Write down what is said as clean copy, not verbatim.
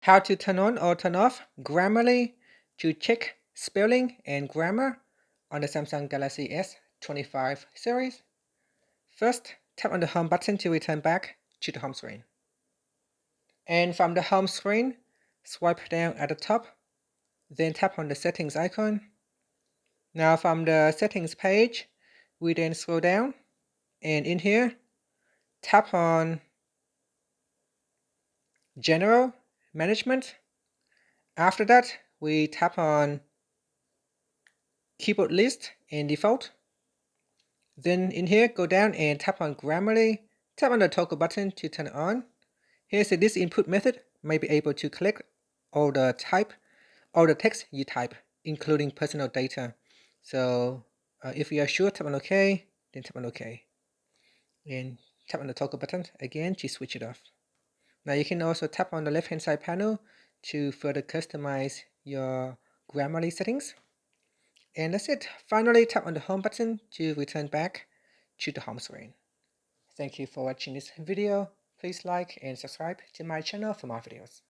How to turn on or turn off Grammarly to check spelling and grammar on the Samsung Galaxy S25 series. First, tap on the home button to return back to the home screen. And from the home screen, swipe down at the top, then tap on the settings icon. Now from the settings page, we then scroll down, and in here, tap on General Management. After that, we tap on Keyboard List and Default. Then in here, go down and tap on Grammarly. Tap on the toggle button to turn it on. Here's this input method. May be able to collect all the text you type, including personal data. So if you are sure, tap on OK, then tap on OK. And tap on the toggle button again to switch it off. Now you can also tap on the left-hand side panel to further customize your Grammarly settings. And that's it. Finally, tap on the home button to return back to the home screen. Thank you for watching this video. Please like and subscribe to my channel for more videos.